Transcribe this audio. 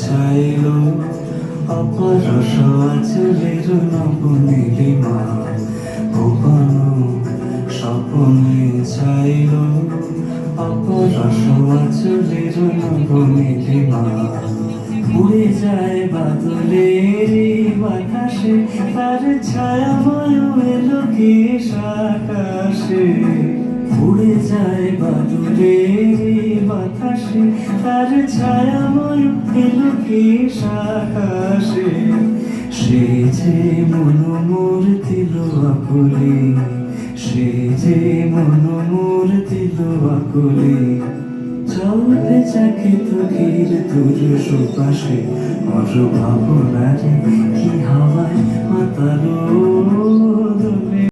ছাইল অপরস আচলের নবনীলিমা গোপন স্বপনে ছাইল অপরস আচলের নবনীলিমা উড়ে যায় বাদলের বাতাসে তার ছায়াময় এলো কি আকাশে উড়ে যায় বাদলের বাতাসে তার ছায়াময় এলো কি আকাশে সে যে মনোমূর্তি আকুলে সে যে মনোমূর্তি আকুলে চলতে চাকে তোর তোর সুপাশে অর ভাবনারে কি হাওয়ায় মাতালো